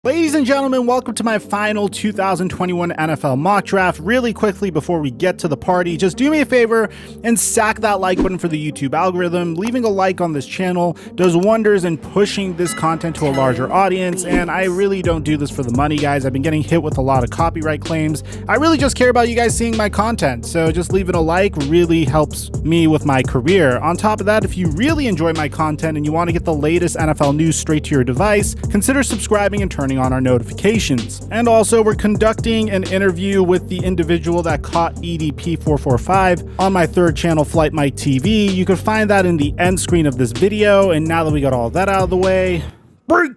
Ladies and gentlemen, welcome to my final 2021 NFL mock draft. Really quickly before we get to the party, just do me a favor and sack that like button for the YouTube algorithm. Leaving a like on this channel does wonders in pushing this content to a larger audience, and I really don't do this for the money, guys. I've been getting hit with a lot of copyright claims. I really just care about you guys seeing my content, so just leaving a like really helps me with my career. On top of that, if you really enjoy my content and you want to get the latest NFL news straight to your device, consider subscribing and turning on our notifications. And also, we're conducting an interview with the individual that caught EDP 445 on my third channel, Flight Mike TV. You can find that in the end screen of this video. And now that we got all that out of the way, break!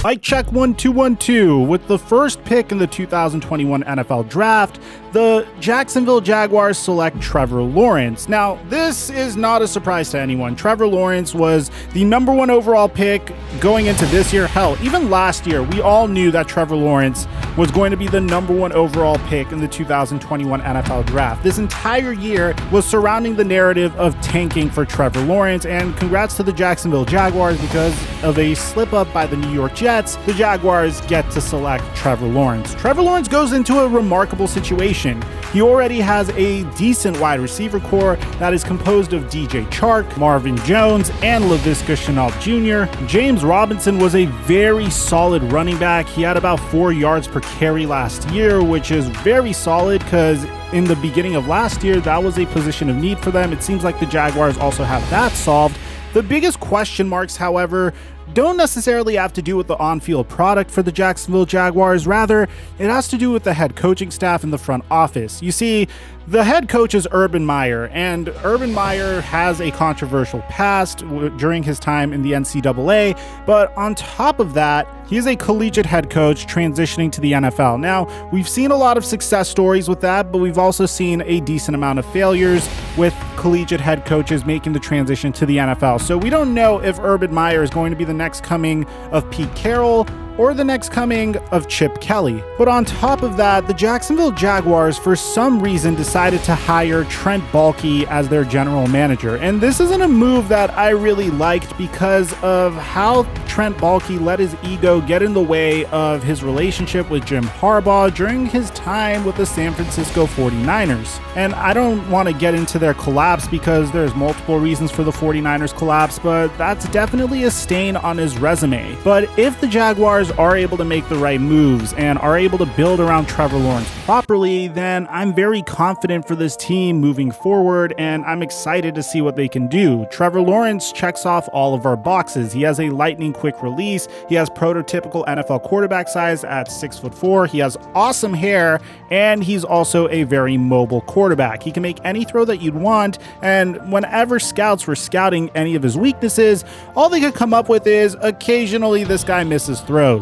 Mic check 1 2 1 2. With the first pick in the 2021 NFL Draft, the Jacksonville Jaguars select Trevor Lawrence. Now, this is not a surprise to anyone. Trevor Lawrence was the #1 overall pick going into this year. Hell, even last year, we all knew that Trevor Lawrence was going to be the #1 overall pick in the 2021 NFL Draft. This entire year was surrounding the narrative of tanking for Trevor Lawrence, and congrats to the Jacksonville Jaguars because of a slip up by the New York Jets. The Jaguars get to select Trevor Lawrence. Trevor Lawrence goes into a remarkable situation. He already has a decent wide receiver core that is composed of DJ Chark, Marvin Jones, and Laviska Shenault Jr. James Robinson was a very solid running back. He had about 4 yards per carry last year, which is very solid because in the beginning of last year, that was a position of need for them. It seems like the Jaguars also have that solved. The biggest question marks, however, don't necessarily have to do with the on-field product for the Jacksonville Jaguars. Rather, it has to do with the head coaching staff in the front office. You see, the head coach is Urban Meyer, and Urban Meyer has a controversial past during his time in the NCAA, but on top of that, he is a collegiate head coach transitioning to the NFL. Now, we've seen a lot of success stories with that, but we've also seen a decent amount of failures with collegiate head coaches making the transition to the NFL. So we don't know if Urban Meyer is going to be the next coming of Pete Carroll or the next coming of Chip Kelly. But on top of that, the Jacksonville Jaguars, for some reason, decided to hire Trent Baalke as their general manager. And this isn't a move that I really liked because of how Trent Baalke let his ego get in the way of his relationship with Jim Harbaugh during his time with the San Francisco 49ers. And I don't want to get into their collapse because there's multiple reasons for the 49ers collapse, but that's definitely a stain on his resume. But if the Jaguars are able to make the right moves and are able to build around Trevor Lawrence properly, then I'm very confident for this team moving forward, and I'm excited to see what they can do. Trevor Lawrence checks off all of our boxes. He has a lightning quick release. He has prototypical NFL quarterback size at 6'4". He has awesome hair, and he's also a very mobile quarterback. He can make any throw that you'd want, and whenever scouts were scouting any of his weaknesses, all they could come up with is occasionally this guy misses throws.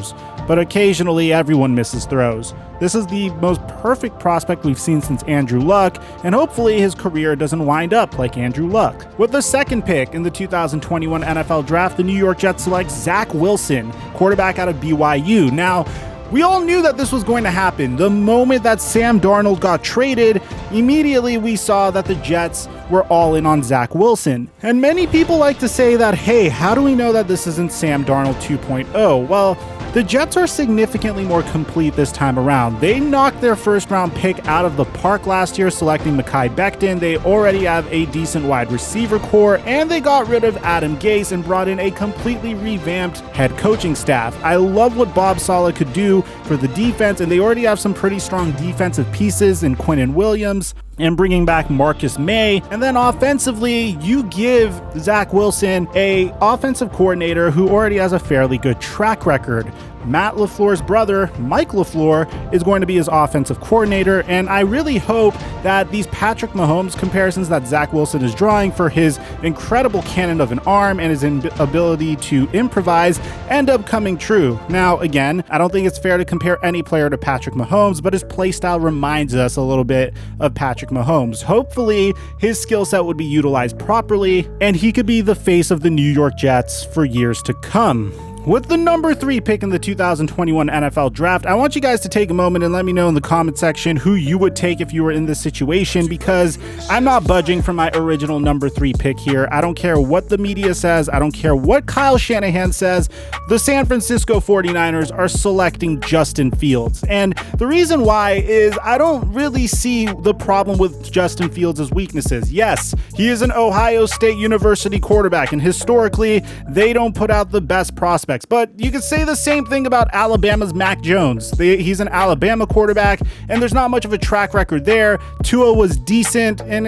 But occasionally everyone misses throws. This is the most perfect prospect we've seen since Andrew Luck, and hopefully his career doesn't wind up like Andrew Luck. With the second pick in the 2021 NFL Draft, the New York Jets select Zach Wilson, quarterback out of BYU. Now, we all knew that this was going to happen. The moment that Sam Darnold got traded, immediately we saw that the Jets were all in on Zach Wilson. And many people like to say that, hey, how do we know that this isn't Sam Darnold 2.0? Well, the Jets are significantly more complete this time around. They knocked their first round pick out of the park last year, selecting Mekhi Becton. They already have a decent wide receiver core, and they got rid of Adam Gase and brought in a completely revamped head coaching staff. I love what Bob Saleh could do for the defense, and they already have some pretty strong defensive pieces in Quinnen Williams and bringing back Marcus May. And then offensively, you give Zach Wilson a offensive coordinator who already has a fairly good track record. Matt LaFleur's brother, Mike LaFleur, is going to be his offensive coordinator, and I really hope that these Patrick Mahomes comparisons that Zach Wilson is drawing for his incredible cannon of an arm and his ability to improvise end up coming true. Now, again, I don't think it's fair to compare any player to Patrick Mahomes, but his play style reminds us a little bit of Patrick Mahomes. Hopefully, his skill set would be utilized properly, and he could be the face of the New York Jets for years to come. With the number 3 pick in the 2021 NFL Draft, I want you guys to take a moment and let me know in the comment section who you would take if you were in this situation, because I'm not budging from my original number 3 pick here. I don't care what the media says. I don't care what Kyle Shanahan says. The San Francisco 49ers are selecting Justin Fields. And the reason why is I don't really see the problem with Justin Fields' weaknesses. Yes, he is an Ohio State University quarterback, and historically, they don't put out the best prospects. But you could say the same thing about Alabama's Mac Jones. He's an Alabama quarterback, and there's not much of a track record there. Tua was decent and,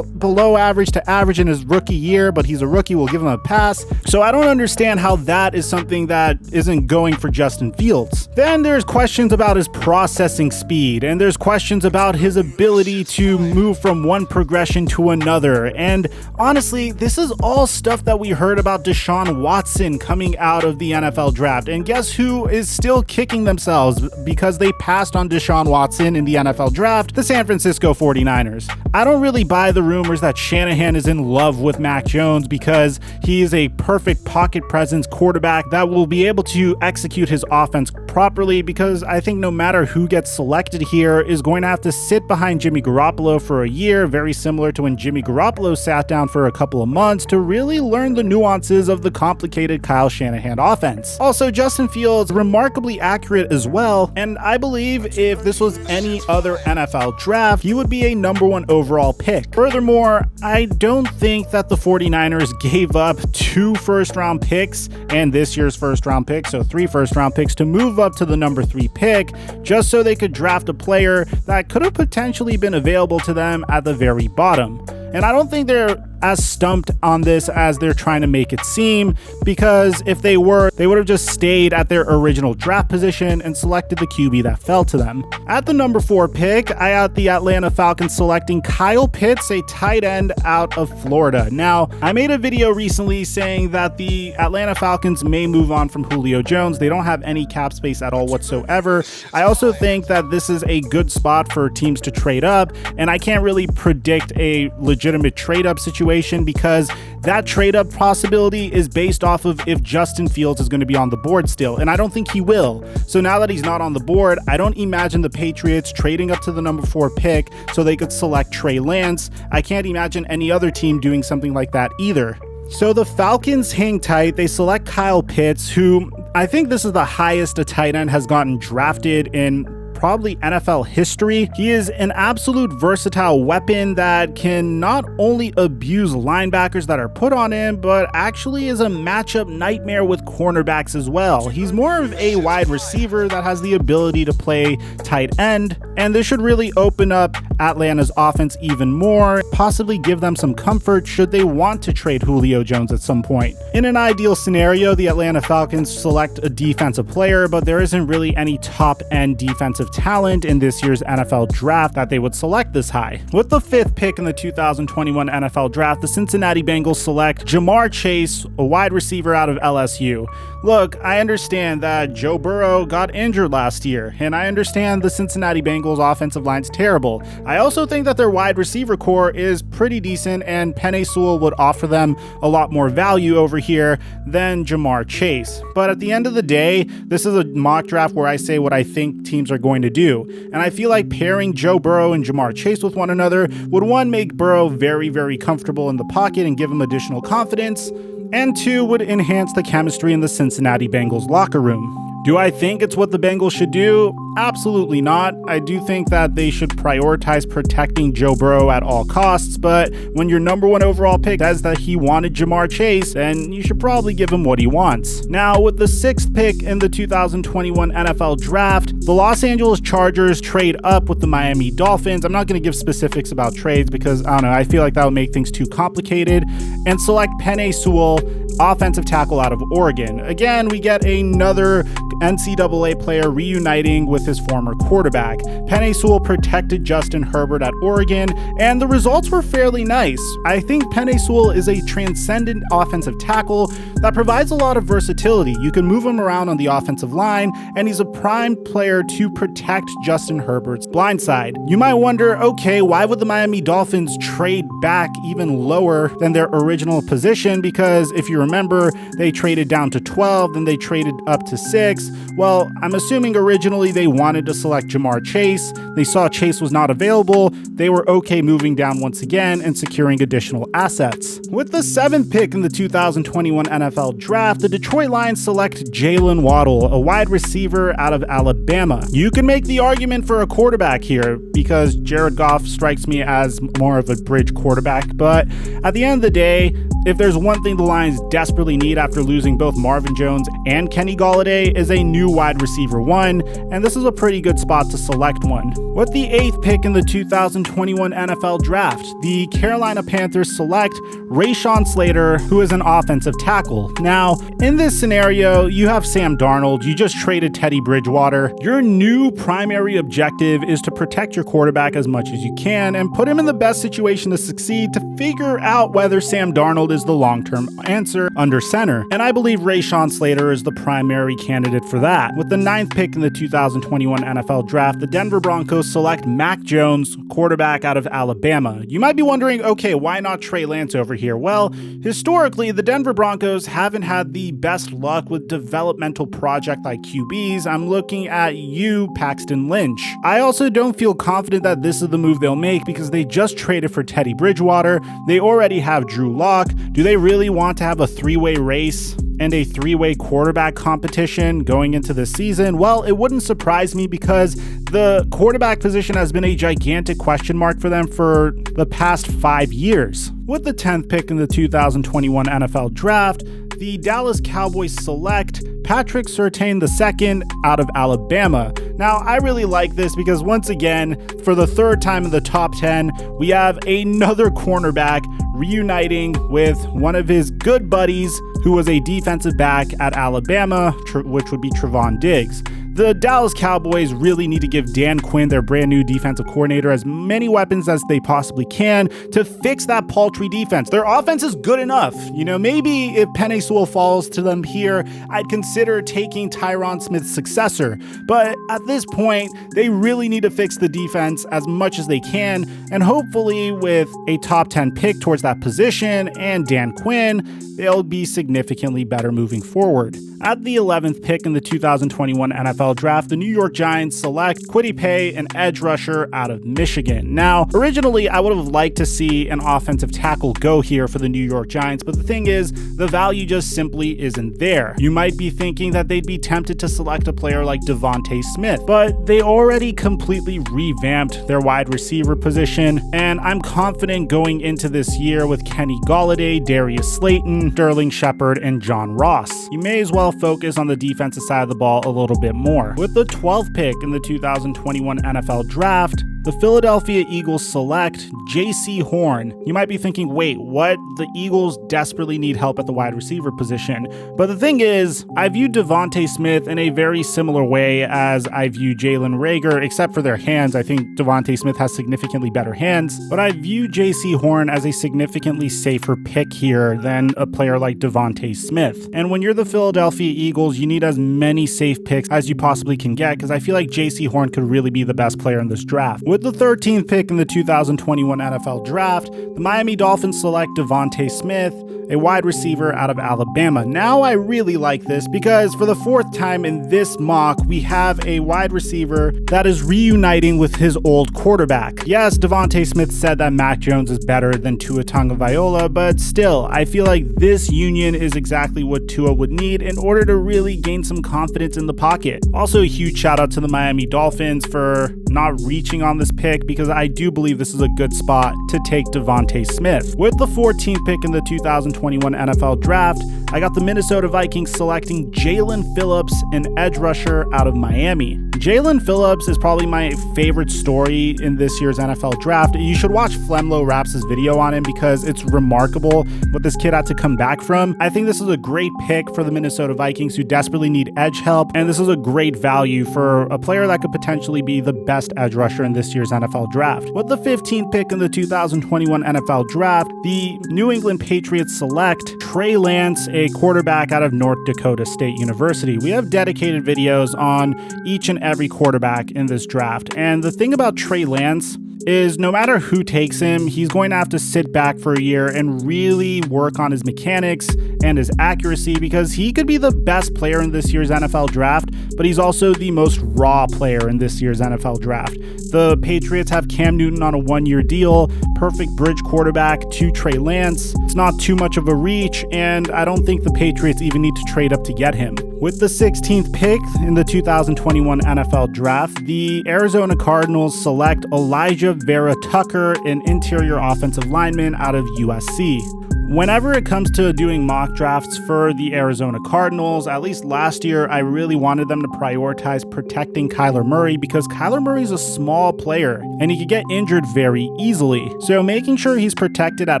below average to average in his rookie year, but he's a rookie. We'll give him a pass. So I don't understand how that is something that isn't going for Justin Fields. Then there's questions about his processing speed, and there's questions about his ability to move from one progression to another. And honestly, this is all stuff that we heard about Deshaun Watson coming out of the NFL draft. And guess who is still kicking themselves because they passed on Deshaun Watson in the NFL draft? The San Francisco 49ers. I don't really buy the rumors that Shanahan is in love with Mac Jones because he is a perfect pocket presence quarterback that will be able to execute his offense properly, because I think no matter who gets selected here is going to have to sit behind Jimmy Garoppolo for a year, very similar to when Jimmy Garoppolo sat down for a couple of months to really learn the nuances of the complicated Kyle Shanahan offense. Also, Justin Fields, remarkably accurate as well, and I believe if this was any other NFL draft, he would be a number 1 overall pick. Furthermore, I don't think that the 49ers gave up 2 first-round picks and this year's first-round pick, so 3 first-round picks, to move up to the number 3 pick, just so they could draft a player that could have potentially been available to them at the very bottom. And I don't think they're as stumped on this as they're trying to make it seem, because if they were, they would have just stayed at their original draft position and selected the QB that fell to them. At the number 4 pick, I had the Atlanta Falcons selecting Kyle Pitts, a tight end out of Florida. Now, I made a video recently saying that the Atlanta Falcons may move on from Julio Jones. They don't have any cap space at all whatsoever. I also think that this is a good spot for teams to trade up, and I can't really predict a legitimate trade up situation because that trade up possibility is based off of if Justin Fields is going to be on the board still, and I don't think he will. So now that he's not on the board, I don't imagine the Patriots trading up to the number 4 pick so they could select Trey Lance. I can't imagine any other team doing something like that either. So the Falcons hang tight. They select Kyle Pitts, who I think this is the highest a tight end has gotten drafted in probably NFL history. He is an absolute versatile weapon that can not only abuse linebackers that are put on him, but actually is a matchup nightmare with cornerbacks as well. He's more of a wide receiver that has the ability to play tight end, and this should really open up Atlanta's offense even more, possibly give them some comfort should they want to trade Julio Jones at some point. In an ideal scenario, the Atlanta Falcons select a defensive player, but there isn't really any top-end defensive talent in this year's NFL draft that they would select this high. With the 5th pick in the 2021 NFL draft, the Cincinnati Bengals select Ja'Marr Chase, a wide receiver out of LSU. Look, I understand that Joe Burrow got injured last year, and I understand the Cincinnati Bengals offensive line's terrible. I also think that their wide receiver core is pretty decent, and Penei Sewell would offer them a lot more value over here than Ja'Marr Chase. But at the end of the day, this is a mock draft where I say what I think teams are going to do. And I feel like pairing Joe Burrow and Ja'Marr Chase with one another would, 1, make Burrow very, very comfortable in the pocket and give him additional confidence, and 2, would enhance the chemistry in the Cincinnati Bengals locker room. Do I think it's what the Bengals should do? Absolutely not. I do think that they should prioritize protecting Joe Burrow at all costs, but when your number 1 overall pick says that he wanted Ja'Marr Chase, then you should probably give him what he wants. Now, with the 6th pick in the 2021 NFL Draft, the Los Angeles Chargers trade up with the Miami Dolphins. I'm not going to give specifics about trades because, I don't know, I feel like that would make things too complicated, and select Penei Sewell, offensive tackle out of Oregon. Again, we get another NCAA player reuniting with his former quarterback. Penei Sewell protected Justin Herbert at Oregon, and the results were fairly nice. I think Penei Sewell is a transcendent offensive tackle that provides a lot of versatility. You can move him around on the offensive line, and he's a prime player to protect Justin Herbert's blindside. You might wonder, okay, why would the Miami Dolphins trade back even lower than their original position? Because if you remember, they traded down to 12, then they traded up to 6. Well, I'm assuming originally they wanted to select Jamar Chase. They saw Chase was not available. They were okay moving down once again and securing additional assets. With the 7th pick in the 2021 NFL Draft, the Detroit Lions select Jaylen Waddle, a wide receiver out of Alabama. You can make the argument for a quarterback here because Jared Goff strikes me as more of a bridge quarterback, but at the end of the day, if there's one thing the Lions desperately need after losing both Marvin Jones and Kenny Golladay is a new wide receiver 1, and this is a pretty good spot to select one. With the 8th pick in the 2021 NFL Draft, the Carolina Panthers select Rashawn Slater, who is an offensive tackle. Now, in this scenario, you have Sam Darnold, you just traded Teddy Bridgewater. Your new primary objective is to protect your quarterback as much as you can and put him in the best situation to succeed to figure out whether Sam Darnold is the long-term answer under center. And I believe Rashawn Slater is the primary candidate for that. With the 9th pick in the 2021 NFL Draft, the Denver Broncos select Mac Jones, quarterback out of Alabama. You might be wondering, okay, why not Trey Lance over here? Well, historically, the Denver Broncos haven't had the best luck with developmental project like QBs. I'm looking at you, Paxton Lynch. I also don't feel confident that this is the move they'll make because they just traded for Teddy Bridgewater. They already have Drew Lock. Do they really want to have a 3-way race and a 3-way quarterback competition going into the season? Well, it wouldn't surprise me because the quarterback position has been a gigantic question mark for them for the past 5 years. With the 10th pick in the 2021 NFL Draft, the Dallas Cowboys select Patrick Surtain II out of Alabama. Now, I really like this because once again, for the 3rd time in the top 10, we have another cornerback reuniting with one of his good buddies who was a defensive back at Alabama, which would be Trevon Diggs. The Dallas Cowboys really need to give Dan Quinn, their brand new defensive coordinator, as many weapons as they possibly can to fix that paltry defense. Their offense is good enough. You know, maybe if Penei Sewell falls to them here, I'd consider taking Tyron Smith's successor. But at this point, they really need to fix the defense as much as they can. And hopefully with a top 10 pick towards that position and Dan Quinn, they'll be significantly better moving forward. At the 11th pick in the 2021 NFL Draft, the New York Giants select Kwity Paye, an edge rusher out of Michigan. Now, originally, I would have liked to see an offensive tackle go here for the New York Giants, but the thing is, the value just simply isn't there. You might be thinking that they'd be tempted to select a player like Devonta Smith, but they already completely revamped their wide receiver position, and I'm confident going into this year with Kenny Golladay, Darius Slayton, Sterling Shepard, and John Ross. You may as well focus on the defensive side of the ball a little bit more. With the 12th pick in the 2021 NFL Draft, the Philadelphia Eagles select Jaycee Horn. You might be thinking, wait, what? The Eagles desperately need help at the wide receiver position. But the thing is, I view Devonta Smith in a very similar way as I view Jalen Reagor, except for their hands. I think Devonta Smith has significantly better hands, but I view Jaycee Horn as a significantly safer pick here than a player like Devonta Smith. And when you're the Philadelphia Eagles, you need as many safe picks as you possibly can get, because I feel like Jaycee Horn could really be the best player in this draft. With the 13th pick in the 2021 NFL Draft, the Miami Dolphins select Devonta Smith, a wide receiver out of Alabama. Now I really like this because for the 4th time in this mock, we have a wide receiver that is reuniting with his old quarterback. Yes, Devonta Smith said that Mac Jones is better than Tua Tagovailoa, but still, I feel like this union is exactly what Tua would need in order to really gain some confidence in the pocket. Also, a huge shout out to the Miami Dolphins for not reaching on this pick because I do believe this is a good spot to take Devonta Smith. With the 14th pick in the 2021 NFL Draft, I got the Minnesota Vikings selecting Jamin Phillips, an edge rusher out of Miami. Jamin Phillips is probably my favorite story in this year's NFL Draft. You should watch Flemlo Raps' video on him because it's remarkable what this kid had to come back from. I think this is a great pick for the Minnesota Vikings who desperately need edge help, and this is a great value for a player that could potentially be the best best edge rusher in this year's NFL draft. With the 15th pick in the 2021 NFL draft, the New England Patriots select Trey Lance, a quarterback out of North Dakota State University. We have dedicated videos on each and every quarterback in this draft. And the thing about Trey Lance is no matter who takes him, he's going to have to sit back for a year and really work on his mechanics and his accuracy, because he could be the best player in this year's NFL draft, but he's also the most raw player in this year's NFL draft. The Patriots have Cam Newton on a one-year deal, perfect bridge quarterback to Trey Lance. It's not too much of a reach, and I don't think the Patriots even need to trade up to get him. With the 16th pick in the 2021 NFL draft, the Arizona Cardinals select Elijah Vera-Tucker, an interior offensive lineman out of USC. Whenever it comes to doing mock drafts for the Arizona Cardinals, at least last year, I really wanted them to prioritize protecting Kyler Murray, because Kyler Murray's a small player and he could get injured very easily. So making sure he's protected at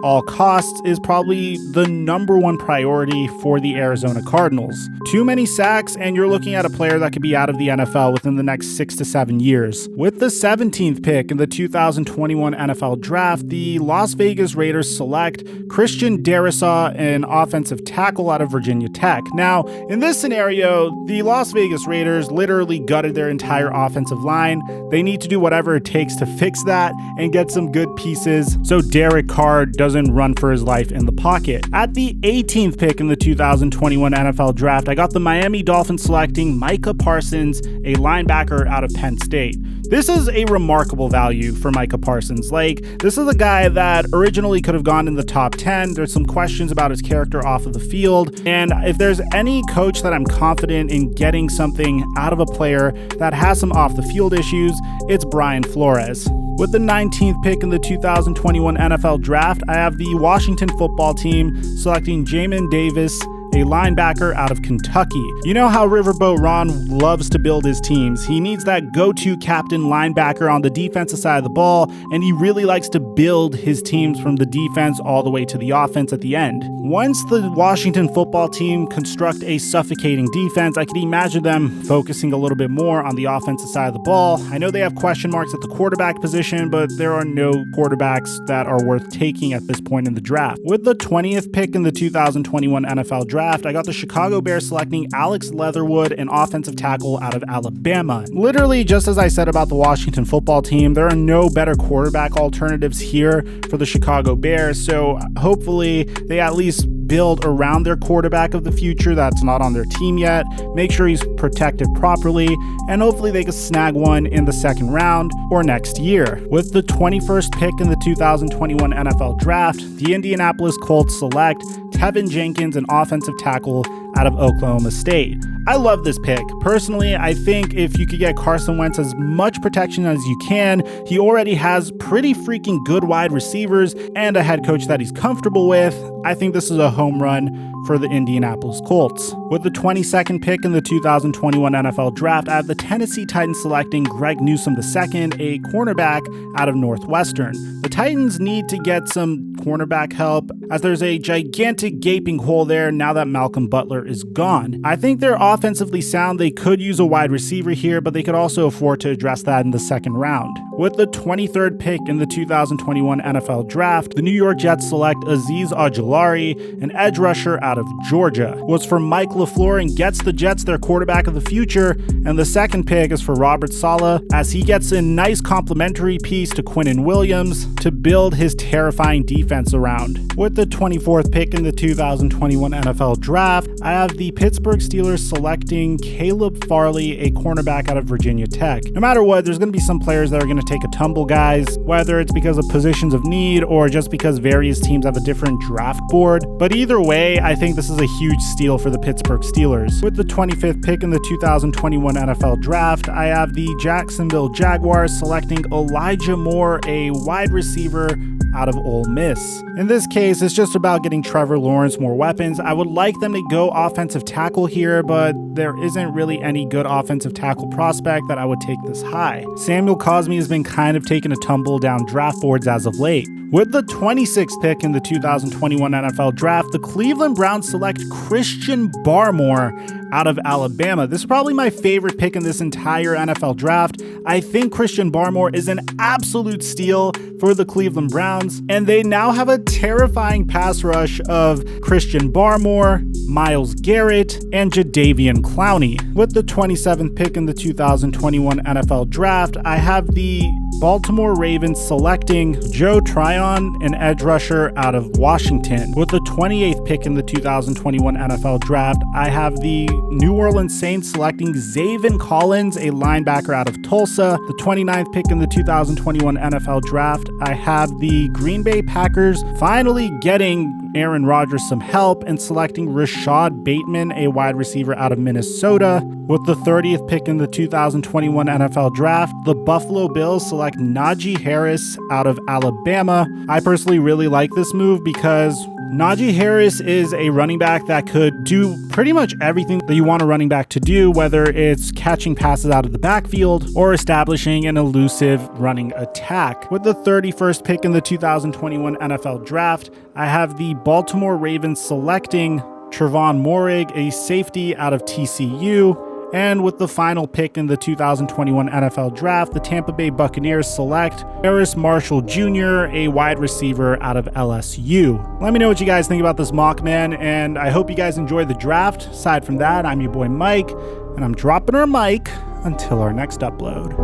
all costs is probably the number one priority for the Arizona Cardinals. Too many sacks and you're looking at a player that could be out of the NFL within the next 6 to 7 years. With the 17th pick in the 2021 NFL draft, the Las Vegas Raiders select Christian Darrisaw, an offensive tackle out of Virginia Tech. Now, in this scenario, the Las Vegas Raiders literally gutted their entire offensive line. They need to do whatever it takes to fix that and get some good pieces so Derek Carr doesn't run for his life in the pocket. At the 18th pick in the 2021 NFL draft, I got the Miami Dolphins selecting Micah Parsons, a linebacker out of Penn State. This is a remarkable value for Micah Parsons. This is a guy that originally could have gone in the top 10. There's some questions about his character off of the field. And if there's any coach that I'm confident in getting something out of a player that has some off the field issues, it's Brian Flores. With the 19th pick in the 2021 NFL draft, I have the Washington football team selecting Jamin Davis, a linebacker out of Kentucky. You know how Riverboat Ron loves to build his teams. He needs that go-to captain linebacker on the defensive side of the ball, and he really likes to build his teams from the defense all the way to the offense at the end. Once the Washington football team construct a suffocating defense, I can imagine them focusing a little bit more on the offensive side of the ball. I know they have question marks at the quarterback position, but there are no quarterbacks that are worth taking at this point in the draft. With the 20th pick in the 2021 NFL draft, I got the Chicago Bears selecting Alex Leatherwood, an offensive tackle out of Alabama. Literally, just as I said about the Washington football team, there are no better quarterback alternatives here for the Chicago Bears, so hopefully they at least build around their quarterback of the future that's not on their team yet, make sure he's protected properly, and hopefully they can snag one in the second round or next year. With the 21st pick in the 2021 NFL draft, the Indianapolis Colts select Tevin Jenkins, an offensive tackle out of Oklahoma State. I love this pick. Personally, I think if you could get Carson Wentz as much protection as you can, he already has pretty freaking good wide receivers and a head coach that he's comfortable with. I think this is a home run for the Indianapolis Colts. With the 22nd pick in the 2021 NFL draft, I have the Tennessee Titans selecting Greg Newsome II, a cornerback out of Northwestern. The Titans need to get some cornerback help, as there's a gigantic gaping hole there now that Malcolm Butler is gone. I think they're offensively sound. They could use a wide receiver here, but they could also afford to address that in the second round. With the 23rd pick in the 2021 NFL draft, the New York Jets select Azeez Ojulari, an edge rusher out of Georgia. Was for Mike LaFleur and gets the Jets their quarterback of the future, and the second pick is for Robert Saleh, as he gets a nice complementary piece to Quinnen Williams to build his terrifying defense around. With the 24th pick in the 2021 NFL draft, I have the Pittsburgh Steelers selecting Caleb Farley, a cornerback out of Virginia Tech. No matter what, there's going to be some players that are going to take a tumble, guys, whether it's because of positions of need or just because various teams have a different draft board. But either way, I think this is a huge steal for the Pittsburgh Steelers. With the 25th pick in the 2021 NFL draft, I have the Jacksonville Jaguars selecting Elijah Moore, a wide receiver out of Ole Miss. In this case, it's just about getting Trevor Lawrence more weapons. I would like them to go offensive tackle here, but there isn't really any good offensive tackle prospect that I would take this high. Samuel Cosmi has been kind of taking a tumble down draft boards as of late. With the 26th pick in the 2021 NFL Draft, the Cleveland Browns select Christian Barmore out of Alabama. This is probably my favorite pick in this entire NFL Draft. I think Christian Barmore is an absolute steal for the Cleveland Browns, and they now have a terrifying pass rush of Christian Barmore, Myles Garrett, and Jadeveon Clowney. With the 27th pick in the 2021 NFL Draft, I have the Baltimore Ravens selecting Joe Tryon, an edge rusher out of Washington. With the 28th pick in the 2021 NFL Draft, I have the New Orleans Saints selecting Zaven Collins, a linebacker out of Tulsa. The 29th pick in the 2021 NFL Draft, I have the Green Bay Packers finally getting Aaron Rodgers some help and selecting Rashad Bateman, a wide receiver out of Minnesota. With the 30th pick in the 2021 NFL Draft, the Buffalo Bills select Najee Harris out of Alabama. I personally really like this move because Najee Harris is a running back that could do pretty much everything that you want a running back to do, whether it's catching passes out of the backfield or establishing an elusive running attack. With the 31st pick in the 2021 NFL Draft, I have the Baltimore Ravens selecting Trevon Moehrig, a safety out of TCU. And with the final pick in the 2021 NFL Draft, the Tampa Bay Buccaneers select Harris Marshall Jr., a wide receiver out of LSU. Let me know what you guys think about this mock, man, and I hope you guys enjoyed the draft. Aside from that, I'm your boy Mike, and I'm dropping our mic until our next upload.